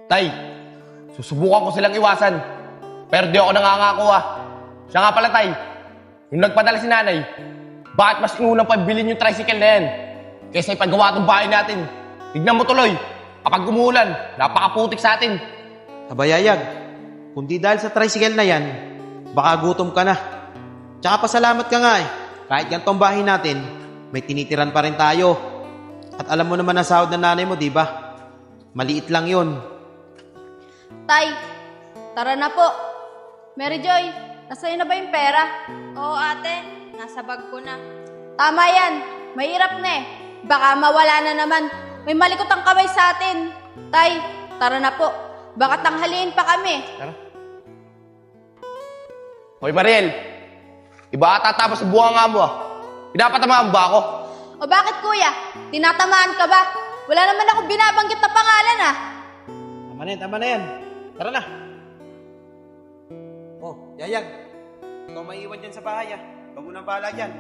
Tay, susubukan ko silang iwasan. Pero di ako nangangako Siya nga pala, Tay. Yung nagpadala si nanay, bakit mas inunang pabilin yung tricycle na yan? Kaysa ipagawa itong bahay natin. Tignan mo tuloy, kapag umuulan, napakaputik sa atin. Abayayag, kung di dahil sa tricycle na yan, baka gutom ka na. Tsaka pasalamat ka nga Kahit ganitong bahay natin, may tinitiran pa rin tayo. At alam mo naman ang sahod ng nanay mo, di ba? Maliit lang yun. Tay, tara na po. Mary Joy, nasa'yo na ba yung pera? Oo ate, nasa bag ko na. Tama yan, mahirap na Baka mawala na naman. May malikot ang kamay sa atin. Tay, tara na po. Baka tanghaliin pa kami. Tara. Hoy, Mariel. Iba ata tapos sa buwanga mo Pinapatamaan ba ako? O bakit kuya? Tinatamaan ka ba? Wala naman ako binabanggit na pangalan Tama na yan. Tara na. Oh, Yayag. Ikaw maiiwan dyan sa bahay Ikaw munang bahala dyan.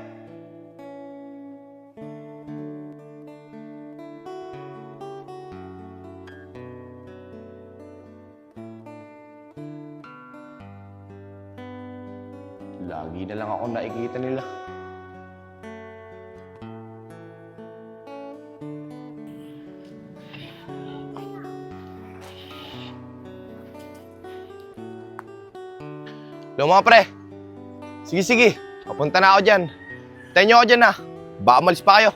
Lagi na lang ako nakikita nila. Hello mga pre. Sige. Papunta na ako dyan. Tayo nyo ako dyan Baka malis pa kayo.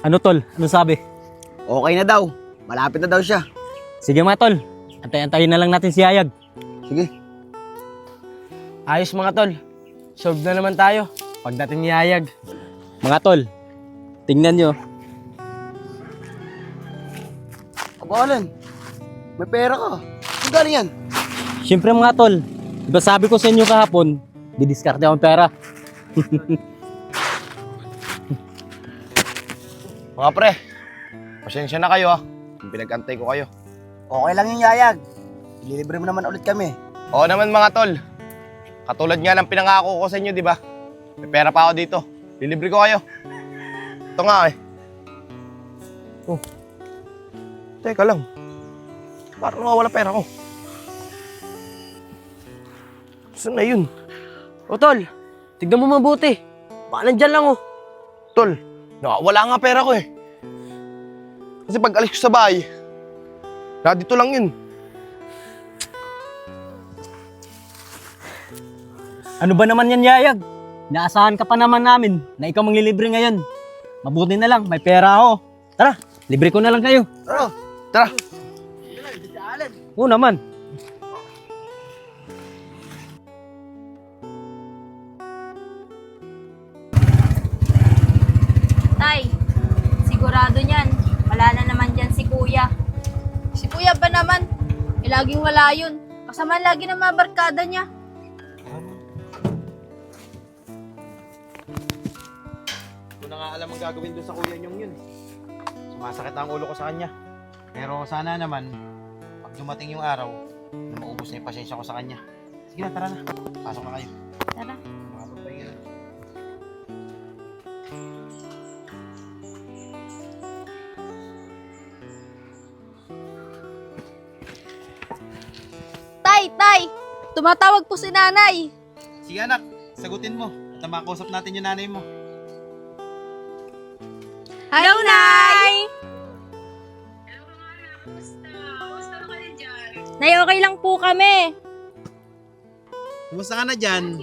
Ano tol? Ano sabi? Okay na daw. Malapit na daw siya. Sige mga tol. Antay-antayin na lang natin si Yayag. Sige. Ayos mga tol. Solve na naman tayo. Pagdating ni Yayag. Mga tol, tingnan nyo. Aba, Alan. May pera ka. Saan galing yan? Siyempre mga tol, diba sabi ko sa inyo kahapon, didiskarte akong pera. Mga pre, pasensya na kayo Yung pinag-antay ko kayo. Okay lang yung Yayag. Ililibre mo naman ulit kami. Oo naman mga tol. Katulad nga ng pinangako ko sa inyo, di ba? May pera pa ako dito. Lilibre ko kayo. Ito nga Oh. Teka lang. Parang nawawala pera ko. Saan na yun? O tol, tignan mo mabuti. Baka nandyan lang Tol, nakawala nga pera ko Kasi pag alis ko sa bahay, dito lang yun. Ano ba naman yan Yayag? Naasahan ka pa naman namin na ikaw manglilibre ngayon. Mabuti na lang, may pera ako. Tara, libre ko na lang kayo. Tara. Oo naman. Tay, sigurado niyan. Wala na naman dyan si kuya. Si kuya ba naman? Laging wala yun. Kasama lagi ng mga barkada niya. Hindi ko na nga alam ang gagawin doon sa kuya niyong yun. Sumasakit ang ulo ko sa kanya. Pero sana naman, pag dumating yung araw, na maubos na yung pasensya ko sa kanya. Sige na, tara na. Pasok na kayo. Tara. Makapagpahinga na. Tay! Tumatawag po si nanay. Sige anak, sagutin mo. At makausap natin yung nanay mo. Hello, Nay! Nay, okay lang po kami. Kumusta ka na dyan?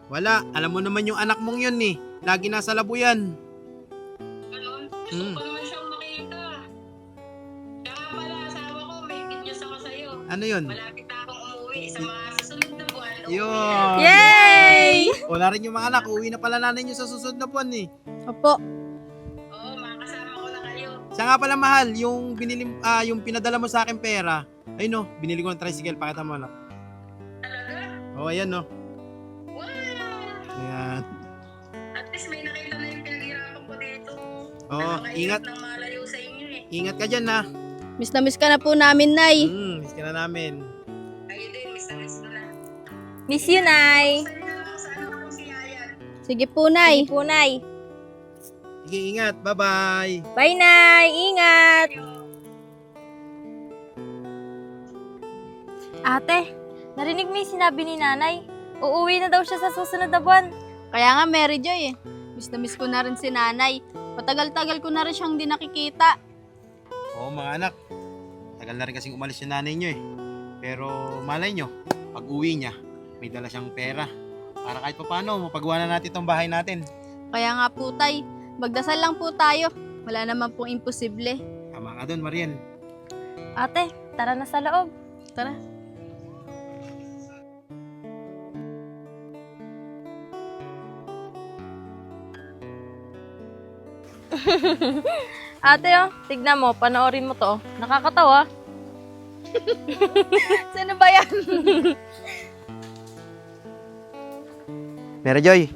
Wala, alam mo naman yung anak mong yun Lagi nasa labuyan. Gusto ko naman siyang makita. Kaya pala, asawa ko, may good news ako sa'yo. Ano yun? Malapit na akong umuwi sa mga susunod na buwan. Yun! Yay! Wala rin yung mga anak, uwi na pala nanay nyo sa susunod na buwan Opo. Oo, makakasama ko na kayo. Siya nga pala mahal, yung yung pinadala mo sa akin pera. Ayun binili ko ng tricycle, pakita mo anak. Talaga? Ayan Wow! Ayan. At least may nakita na yung pinaghirapan ko dito. Oo, ingat. Napakahirap ng malayo sa inyo Ingat ka dyan Miss na miss ka na po namin, Nay. miss ka na namin. Ayun din, miss ko na. Miss you, Nay. Sa'yo na ako sa anak ko si Yayan. Sige po, Nay. Sige po, Nay. Sige, ingat. Bye-bye. Bye, Nay. Ingat. Ate, narinig mo yung sinabi ni Nanay. Uuwi na daw siya sa susunod na buwan. Kaya nga, Mary Joy Miss na miss ko na rin si Nanay. Matagal-tagal ko na rin siyang di nakikita. Oo mga anak. Tagal na rin kasing umalis yung nanay nyo eh. Pero malay nyo, pag uwi niya, may dala siyang pera. Para kahit paano, mapagawa na natin itong bahay natin. Kaya nga po, Tay. Magdasal lang po tayo. Wala naman pong imposible. Tama ka doon, Marian. Ate, tara na sa loob. Tara. Ate, oh, tignan mo, panoorin mo to. Nakakatawa. Sino ba yan? Mary Joy,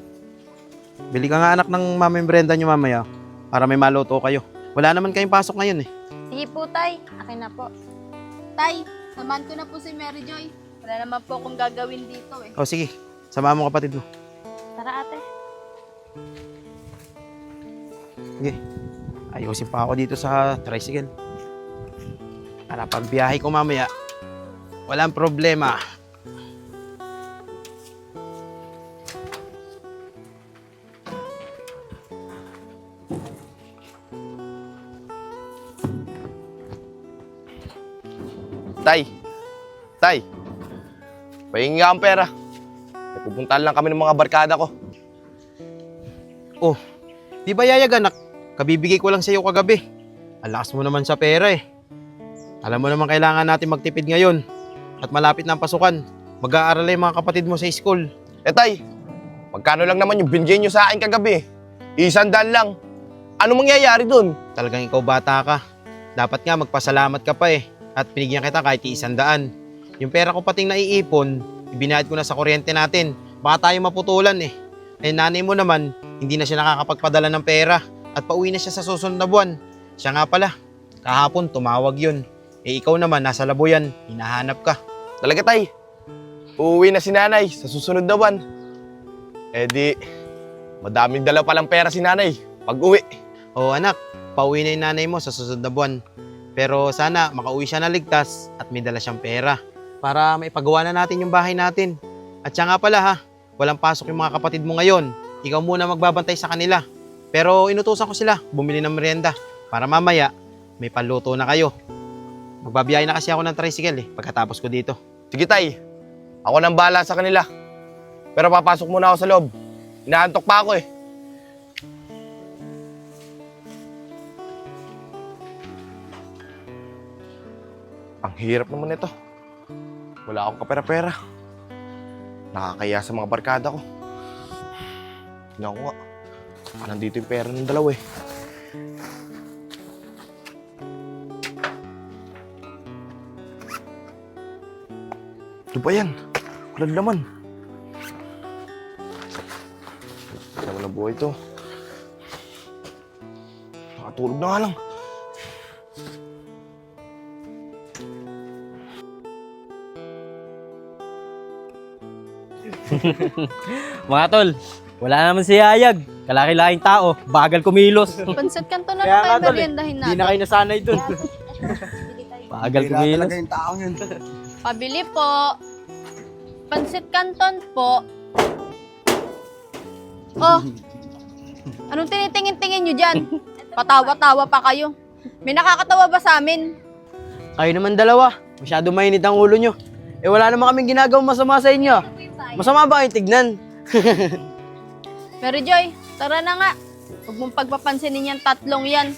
bili ka nga anak ng Mama Brenda nyo mamaya para may maluto kayo. Wala naman kayong pasok ngayon eh. Sige po, Tay. Akin na po. Tay, samahan ko na po si Mary Joy. Wala naman po akong gagawin dito eh. O sige, samahan mo kapatid mo. Tara, ate. Sige, ayusin pa ako dito sa tricycle. Para pag biyahe ko mamaya, walang problema. Tay, pahingi nga ang pera. Pupuntahan lang kami ng mga barkada ko. Oh, di ba yayag anak? Kabibigay ko lang sa iyo kagabi. Ang lakas mo naman sa pera eh. Alam mo naman kailangan natin magtipid ngayon. At malapit na ang pasukan. Mag-aaral yung mga kapatid mo sa school. Tay, magkano lang naman yung binigay nyo sa akin kagabi? 100 lang. Ano mangyayari dun? Talagang ikaw bata ka. Dapat nga magpasalamat ka pa eh. At pinigyan kita kahit 100. Yung pera ko pating naiipon, ibinayad ko na sa kuryente natin. Baka tayo maputulan eh. Eh nanay mo naman, hindi na siya nakakapagpadala ng pera. At pauwi na siya sa susunod na buwan. Siya nga pala, kahapon tumawag yun. Eh ikaw naman, nasa Labuyan, hinahanap ka. Talaga tay, uuwi na si nanay sa susunod na buwan. Eh di, madaming dala palang pera si nanay pag uwi. Oo anak, pauwi na yung nanay mo sa susunod na buwan. Pero sana makauwi siya na ligtas at may dala siyang pera para maipagawa na natin yung bahay natin. At siya nga pala ha, walang pasok yung mga kapatid mo ngayon. Ikaw muna magbabantay sa kanila. Pero inutusan ko sila bumili ng merienda para mamaya may paluto na kayo. Magbabiyahe na kasi ako ng tricycle eh pagkatapos ko dito. Sige tay, ako nang bahala sa kanila. Pero papasok muna ako sa loob. Inaantok pa ako eh. Ang hirap naman ito. Wala akong kapera-pera. Nakakaya sa mga barkada ko. Tingnan ko nga. Saka nandito yung pera ng dalawa eh. Ito ba yan? Walang laman. Naman ang buhay ito. Nakatulog na nga lang. Mga tol, wala naman si Yayag. Kalaki-laking tao, bagal kumilos. Pansit kanto na Kaya lang nga, kayo tol, meriendahin Hindi na natin. kayo nasanay dun. Bagal kumilos. talaga yung taong yun. Pabili po. Pansit canton po. Oh, anong tinitingin-tingin nyo dyan? Patawa-tawa pa kayo. May nakakatawa ba sa amin? Kayo naman dalawa. Masyado mainit ang ulo nyo. Eh wala naman kaming ginagawang masama sa inyo. Masama ba kayong tignan? Mary Joy, tara na nga. Huwag mong pagpapansinin yung tatlong yan.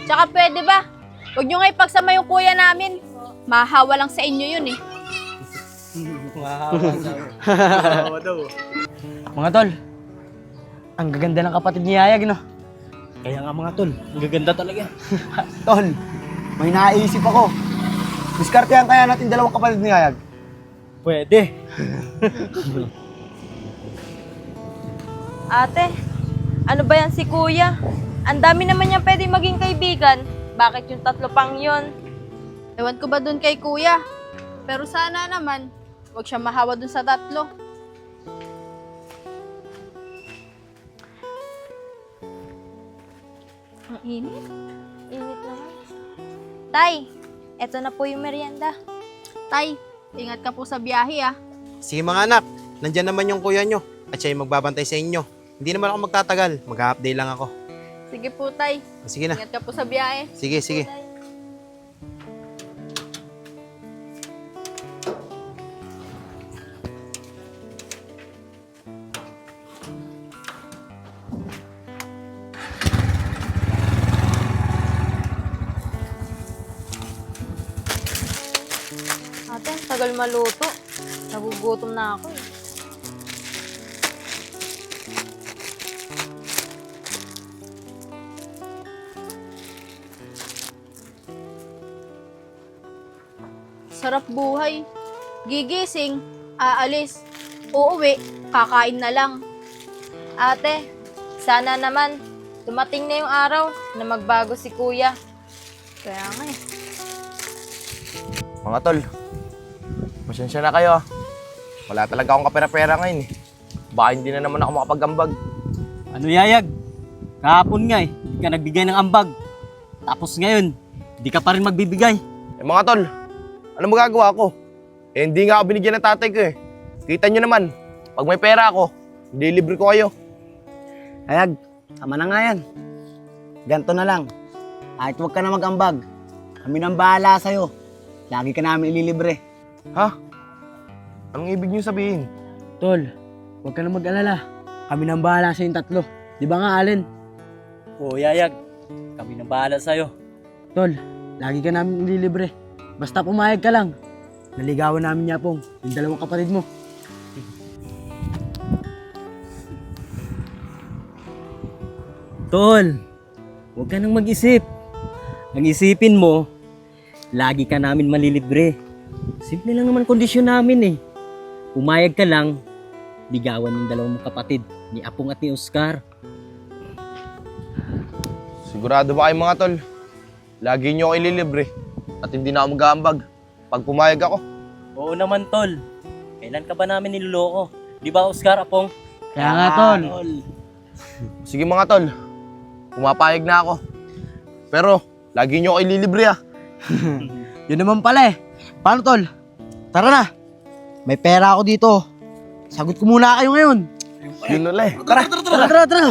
Tsaka pwede ba? Huwag nyo nga ipagsama yung kuya namin. Mahawa lang sa inyo yun eh. Mga tol, ang gaganda ng kapatid ni Yayag, no? Kaya nga mga tol, ang gaganda talaga. Tol, may naisip ako. Diskartehan kaya natin dalawang kapatid ni Yayag. Pwede. Ate, ano ba yan si kuya? Ang dami naman niya pwede maging kaibigan. Bakit yung tatlo pang yon? Ewan ko ba dun kay kuya? Pero sana naman, huwag siya mahawa dun sa 3. Ang init. Init naman. Tay, eto na po yung merienda. Tay, ingat ka po sa biyahe ah. Sige mga anak, nandyan naman yung kuya nyo at siya yung magbabantay sa inyo. Hindi naman ako magtatagal, mag-update lang ako. Sige po, Tay. Sige na, Ingat ka po sa biyahe. sige, sige. Ate, ang tagal maluto. Nagugutom na ako eh. Sarap buhay. Gigising, aalis, uuwi, kakain na lang. Ate, sana naman dumating na yung araw na magbago si kuya. Kaya nga eh. Mga tol, pasensya na kayo ah. Wala talaga akong kapera-pera ngayon eh. Baka hindi na naman ako makapag-ambag. Ano yayag? Kahapon nga eh, hindi ka nagbigay ng ambag. Tapos ngayon, hindi ka pa rin magbibigay. Eh mga tol, ano magagawa ko? Eh hindi nga ako binigyan ng tatay ko eh. Kita nyo naman, pag may pera ako, nililibre ko kayo. Yayag, tama na nga yan. Ganto na lang. Kahit huwag ka na mag-ambag, kami nang bahala sa'yo. Lagi ka namin ililibre. Ha? Anong ibig nyo sabihin? Tol, huwag ka na mag-alala. Kami nang bahala sa yung 3. Di ba nga, Allen? Oo, Yayag. Kami nang bahala sa'yo. Tol, lagi ka namin ililibre. Basta pumayag ka lang. Naligawan namin niya pong yung 2 kapatid mo. Tol, huwag ka nang mag-isip. Ang isipin mo, lagi ka namin malilibre. Simple lang naman kondisyon namin eh. Pumayag ka lang, ligawan yung 2 mong kapatid, ni Apong at ni Oscar. Sigurado ba kayo mga tol? Lagi nyo ako ililibre at hindi na ako mag-aambag pag pumayag ako. Oo naman, Tol. Kailan ka ba namin niloloko? Di ba, Oscar, Apong? Kaya nga, Tol. Sige mga tol, pumapayag na ako. Pero, lagi nyo ako ililibre ah. Yun naman pala eh. Paano, Tol? Tara na. May pera ako dito. Sagot ko muna kayo ngayon. Yun ulit. Tara! Tara.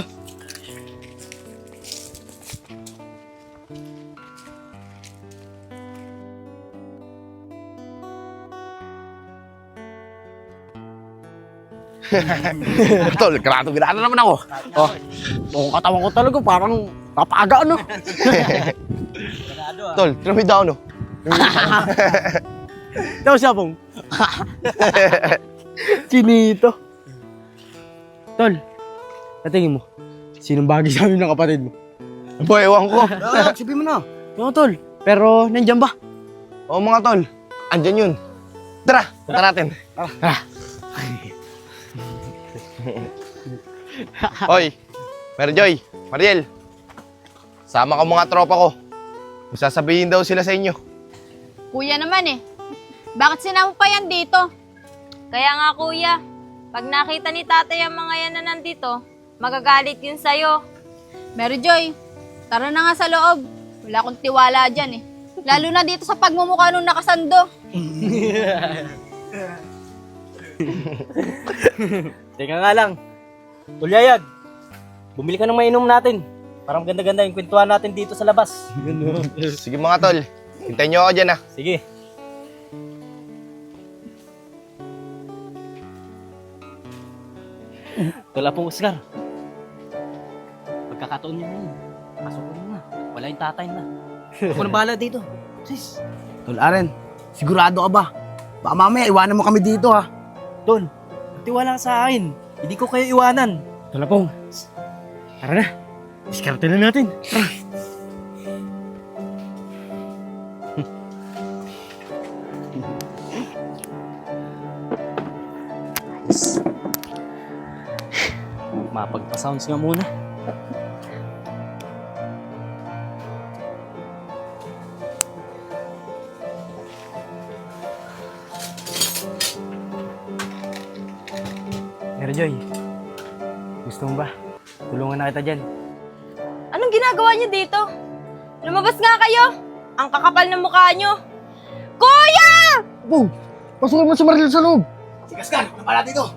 Tol, grado naman ako. Oh, Buong katawan ko talaga parang papaga ano. tol, tinamoy daw no? Ito siya pong. Chinito. Tol, natingin mo. Sinong bagay sa amin ng kapatid mo? Boy, ewan ko. Sabihin mo na. Oo, Tol. Pero nandyan ba? Oo mga tol, andyan yun. Tara, punta natin. Hoy, Mary Joy, Mariel. Sama ka mga tropa ko. May sasabihin daw sila sa inyo. Kuya naman eh. Bakit sinama pa yan dito? Kaya nga kuya, pag nakita ni tatay ang mga yan na nandito, magagalit yun sa'yo. Mary Joy, tara na nga sa loob. Wala akong tiwala dyan eh. Lalo na dito sa pagmumukha nung nakasando. Teka nga lang. Tulyayag, bumili ka ng mainom natin. Parang ganda-ganda yung kwentuhan natin dito sa labas. Sige mga tol, hintayin nyo ako dyan ah. Sige. Tula pong Oscar. Pagkakataon niya na yun. Pasok ko na. Wala yung tatay na. Ako na bahala dito. Sis. Tol Aren, sigurado ka ba? Baka mamaya iwanan mo kami dito ha. Tol, tiwala ka sa akin. Hindi ko kayo iwanan. Tol Apong, tara na. Diskarte na natin. Tara. Mapagpa-sounds nga muna. Mary Joy, gusto mo ba? Tulungan na kita dyan. Anong ginagawa niyo dito? Lumabas nga kayo! Ang kakapal ng mukha niyo! Kuya! Pasukin mo si Marilyn sa loob! Si Gascar, wala pala dito.